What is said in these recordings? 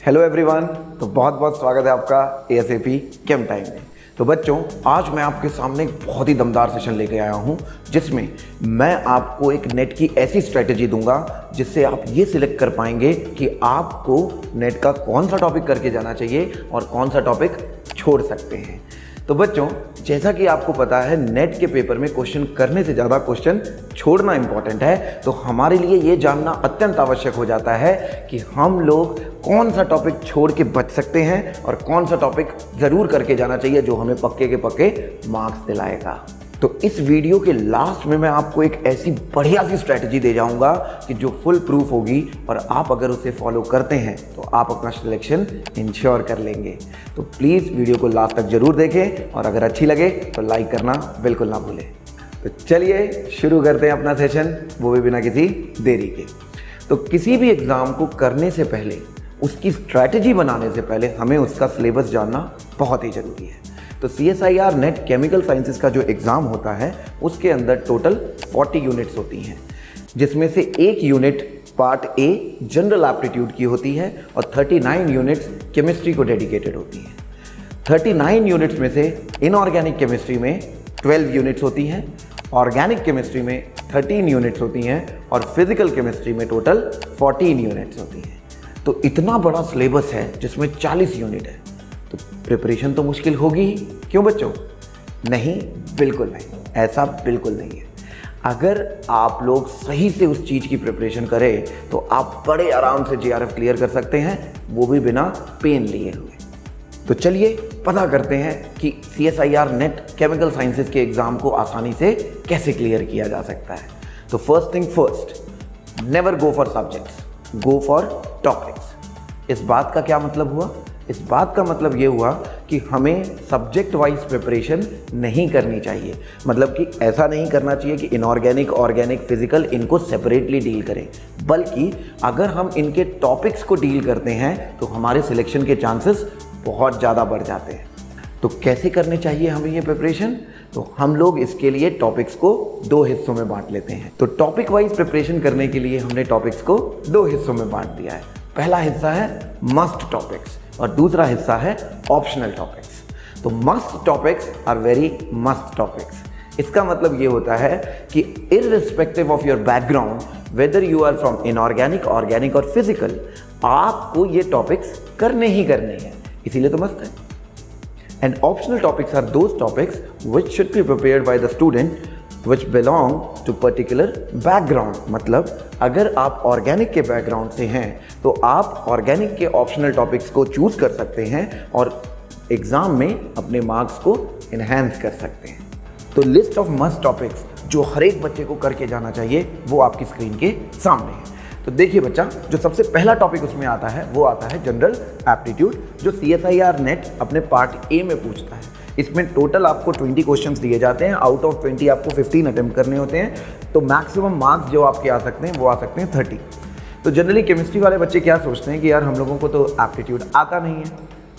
Hello everyone. तो बहुत बहुत स्वागत है आपका एएसएपी केम टाइम में। तो बच्चों, आज मैं आपके सामने एक बहुत ही दमदार सेशन लेके आया हूँ जिसमें मैं आपको एक नेट की ऐसी स्ट्रेटेजी दूंगा जिससे आप ये सिलेक्ट कर पाएंगे कि आपको नेट का कौन सा टॉपिक करके जाना चाहिए और कौन सा टॉपिक छोड़ सकते हैं। तो बच्चों, जैसा कि आपको पता है नेट के पेपर में क्वेश्चन करने से ज़्यादा क्वेश्चन छोड़ना इंपॉर्टेंट है। तो हमारे लिए ये जानना अत्यंत आवश्यक हो जाता है कि हम लोग कौन सा टॉपिक छोड़ के बच सकते हैं और कौन सा टॉपिक ज़रूर करके जाना चाहिए जो हमें पक्के के पक्के मार्क्स दिलाएगा। तो इस वीडियो के लास्ट में मैं आपको एक ऐसी बढ़िया सी स्ट्रैटेजी दे जाऊंगा कि जो फुल प्रूफ होगी और आप अगर उसे फॉलो करते हैं तो आप अपना सिलेक्शन इंश्योर कर लेंगे। तो प्लीज़ वीडियो को लास्ट तक जरूर देखें और अगर अच्छी लगे तो लाइक करना बिल्कुल ना भूलें। तो चलिए शुरू करते हैं अपना सेशन, वो भी बिना किसी देरी के। तो किसी भी एग्ज़ाम को करने से पहले, उसकी स्ट्रैटेजी बनाने से पहले हमें उसका सिलेबस जानना बहुत ही ज़रूरी है। तो CSIR नेट केमिकल साइंसेस का जो एग्ज़ाम होता है उसके अंदर टोटल 40 यूनिट्स होती हैं, जिसमें से एक unit part a general aptitude की होती है और 39 यूनिट्स केमिस्ट्री को डेडिकेटेड होती हैं। 39 यूनिट्स में से इनऑर्गेनिक केमिस्ट्री में 12 यूनिट्स होती हैं, ऑर्गेनिक केमिस्ट्री में 13 यूनिट्स होती हैं और फिजिकल केमिस्ट्री में टोटल 14 यूनिट्स होती हैं। तो इतना बड़ा सिलेबस है जिसमें 40 यूनिट है, तो प्रिपरेशन तो मुश्किल होगी ही। क्यों बच्चों? नहीं, बिल्कुल नहीं, ऐसा बिल्कुल नहीं है। अगर आप लोग सही से उस चीज़ की प्रिपरेशन करें तो आप बड़े आराम से JRF क्लियर कर सकते हैं, वो भी बिना पेन लिए हुए। तो चलिए पता करते हैं कि CSIR नेट केमिकल साइंसेस के एग्ज़ाम को आसानी से कैसे क्लियर किया जा सकता है। तो first thing first, never go for subjects, go for topics. इस बात का क्या मतलब हुआ? इस बात का मतलब ये हुआ कि हमें सब्जेक्ट वाइज प्रिपरेशन नहीं करनी चाहिए। मतलब कि ऐसा नहीं करना चाहिए कि इनऑर्गेनिक, ऑर्गेनिक, फिजिकल इनको सेपरेटली डील करें, बल्कि अगर हम इनके टॉपिक्स को डील करते हैं तो हमारे सिलेक्शन के चांसेस बहुत ज़्यादा बढ़ जाते हैं। तो कैसे करने चाहिए हमें ये प्रिपरेशन? तो हम लोग इसके लिए टॉपिक्स को 2 हिस्सों में बांट लेते हैं। तो टॉपिक वाइज प्रिपरेशन करने के लिए हमने टॉपिक्स को 2 हिस्सों में बांट दिया है। पहला हिस्सा है मस्ट टॉपिक्स और दूसरा हिस्सा है ऑप्शनल टॉपिक्स। तो must topics are very must topics. इसका मतलब ये होता है कि irrespective of your background, whether you are from inorganic, organic और फिजिकल, आपको ये टॉपिक्स करने ही करने हैं, इसीलिए तो मस्त है। And optional topics are those topics which should be prepared by the student which belong to particular background। मतलब अगर आप ऑर्गेनिक के बैकग्राउंड से हैं तो आप ऑर्गेनिक के ऑप्शनल टॉपिक्स को चूज कर सकते हैं और एग्जाम में अपने मार्क्स को इन्हेंस कर सकते हैं। तो लिस्ट ऑफ मस्ट टॉपिक्स जो हर एक बच्चे को करके जाना चाहिए वो आपकी स्क्रीन के सामने है। तो देखिए बच्चा, जो सबसे पहला टॉपिक उसमें आता है वो आता है जनरल एप्टीट्यूड, जो CSIR नेट अपने पार्ट ए में पूछता है। इसमें टोटल आपको 20 क्वेश्चंस दिए जाते हैं। आउट ऑफ 20 आपको 15 अटेम्प्ट करने होते हैं। तो मैक्सिमम मार्क्स जो आपके आ सकते हैं वो आ सकते हैं 30। तो जनरली केमिस्ट्री वाले बच्चे क्या सोचते हैं कि यार हम लोगों को तो एप्टीट्यूड आता नहीं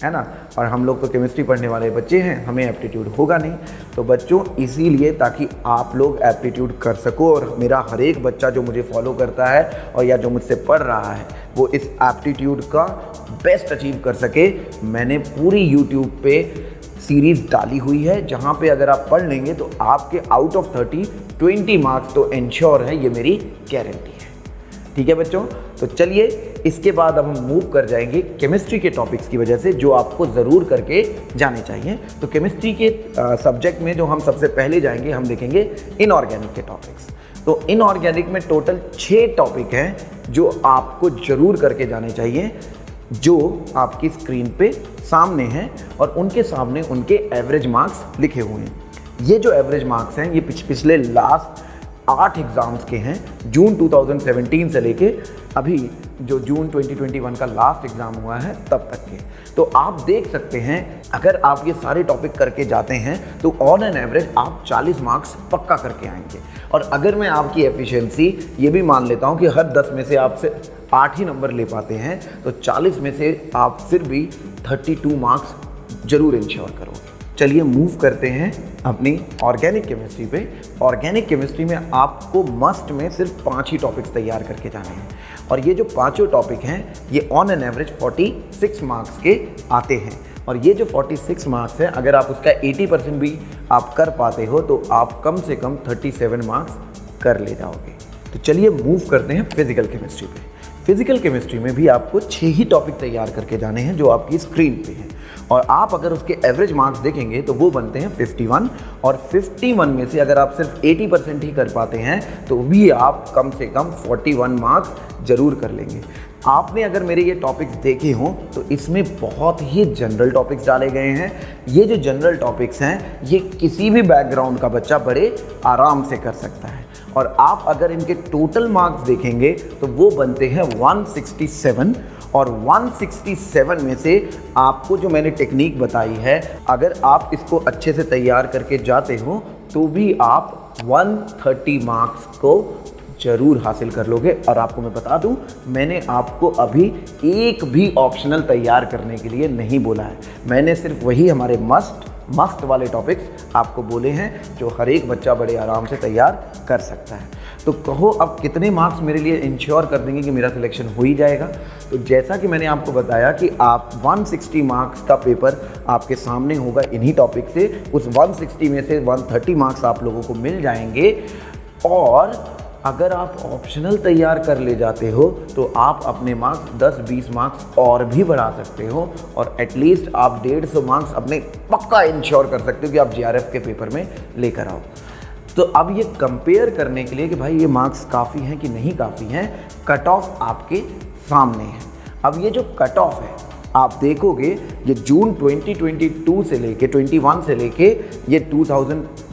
है ना, और हम लोग तो केमिस्ट्री पढ़ने वाले बच्चे हैं, हमें एप्टीट्यूड होगा नहीं। तो बच्चों, इसीलिए ताकि आप लोग एप्टीट्यूड कर सको और मेरा हर एक बच्चा जो मुझे फॉलो करता है और या जो मुझसे पढ़ रहा है वो इस एप्टीट्यूड का बेस्ट अचीव कर सके, मैंने पूरी यूट्यूब पे सीरीज़ डाली हुई है जहाँ पे अगर आप पढ़ लेंगे तो आपके आउट ऑफ 30 20 मार्क्स तो इंश्योर है, ये मेरी गारंटी है। ठीक है बच्चों, तो चलिए इसके बाद अब हम मूव कर जाएंगे केमिस्ट्री के टॉपिक्स की वजह से जो आपको ज़रूर करके जाने चाहिए। तो केमिस्ट्री के सब्जेक्ट में जो हम सबसे पहले जाएंगे, हम देखेंगे इनऑर्गेनिक के टॉपिक्स। तो इनऑर्गेनिक में टोटल 6 टॉपिक हैं जो आपको ज़रूर करके जाने चाहिए, जो आपकी स्क्रीन पे सामने हैं और उनके सामने उनके एवरेज मार्क्स लिखे हुए हैं। ये जो एवरेज मार्क्स हैं ये पिछले लास्ट 8 एग्ज़ाम्स के हैं, जून 2017 से लेके अभी जो जून 2021 का लास्ट एग्ज़ाम हुआ है तब तक के। तो आप देख सकते हैं अगर आप ये सारे टॉपिक करके जाते हैं तो ऑन एन एवरेज आप 40 मार्क्स पक्का करके आएंगे। और अगर मैं आपकी एफिशिएंसी ये भी मान लेता हूँ कि हर 10 में से आपसे 8 ही नंबर ले पाते हैं तो 40 में से आप फिर भी 32 मार्क्स जरूर इंश्योर करोगे। चलिए मूव करते हैं अपनी ऑर्गेनिक केमिस्ट्री पे। ऑर्गेनिक केमिस्ट्री में आपको मस्ट में सिर्फ 5 ही टॉपिक्स तैयार करके जाने हैं और ये जो पांचों टॉपिक हैं ये ऑन एन एवरेज 46 मार्क्स के आते हैं। और ये जो 46 मार्क्स है, अगर आप उसका 80% भी आप कर पाते हो तो आप कम से कम 37 मार्क्स कर ले जाओगे। तो चलिए मूव करते हैं फिजिकल केमिस्ट्री पे। फिजिकल केमिस्ट्री में भी आपको 6 ही टॉपिक तैयार करके जाने हैं जो आपकी स्क्रीन पे हैं, और आप अगर उसके एवरेज मार्क्स देखेंगे तो वो बनते हैं 51, और 51 में से अगर आप सिर्फ 80% ही कर पाते हैं तो भी आप कम से कम 41 मार्क्स जरूर कर लेंगे। आपने अगर मेरे ये टॉपिक्स देखे हों तो इसमें बहुत ही जनरल टॉपिक्स डाले गए हैं। ये जो जनरल टॉपिक्स हैं ये किसी भी बैकग्राउंड का बच्चा बड़े आराम से कर सकता है, और आप अगर इनके टोटल मार्क्स देखेंगे तो वो बनते हैं 167, और 167 में से आपको जो मैंने टेक्निक बताई है, अगर आप इसको अच्छे से तैयार करके जाते हो तो भी आप 130 मार्क्स को जरूर हासिल कर लोगे। और आपको मैं बता दूं, मैंने आपको अभी एक भी ऑप्शनल तैयार करने के लिए नहीं बोला है। मैंने सिर्फ वही हमारे मस्ट वाले टॉपिक्स आपको बोले हैं जो हर एक बच्चा बड़े आराम से तैयार कर सकता है। तो कहो अब कितने मार्क्स मेरे लिए इंश्योर कर देंगे कि मेरा सिलेक्शन हो ही जाएगा। तो जैसा कि मैंने आपको बताया कि आप 160 मार्क्स का पेपर आपके सामने होगा इन्हीं टॉपिक से। उस 160 में से 130 मार्क्स आप लोगों को मिल जाएंगे, और अगर आप ऑप्शनल तैयार कर ले जाते हो तो आप अपने मार्क्स 10-20 मार्क्स और भी बढ़ा सकते हो, और एटलीस्ट आप 150 मार्क्स अपने पक्का इंश्योर कर सकते हो कि आप जीआरएफ के पेपर में लेकर आओ। तो अब ये कंपेयर करने के लिए कि भाई ये मार्क्स काफ़ी हैं कि नहीं काफ़ी हैं, कट ऑफ आपके सामने है। अब ये जो कट ऑफ है आप देखोगे, ये जून 2022 से लेके 21 से लेके ये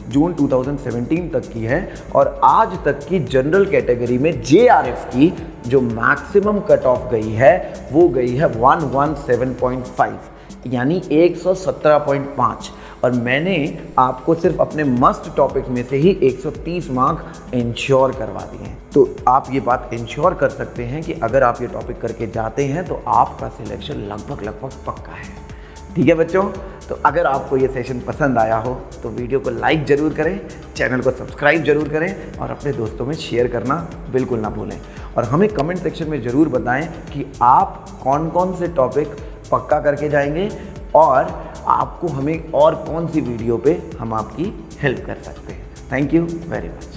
जून 2017 तक की है, और आज तक की जनरल कैटेगरी में जेआरएफ की जो मैक्सिमम कट ऑफ गई है वो गई है 117.5, यानी 117.5। और मैंने आपको सिर्फ अपने मस्ट टॉपिक में से ही 130 मार्क्स इंश्योर करवा दिए हैं। तो आप ये बात इंश्योर कर सकते हैं कि अगर आप ये टॉपिक करके जाते हैं तो आपका सिलेक्शन लगभग पक्का है। ठीक है बच्चों, तो अगर आपको ये सेशन पसंद आया हो तो वीडियो को लाइक ज़रूर करें, चैनल को सब्सक्राइब जरूर करें, और अपने दोस्तों में शेयर करना बिल्कुल ना भूलें। और हमें कमेंट सेक्शन में ज़रूर बताएं कि आप कौन कौन से टॉपिक पक्का करके जाएंगे, और आपको हमें और कौन सी वीडियो पे हम आपकी हेल्प कर सकते हैं। Thank you very much.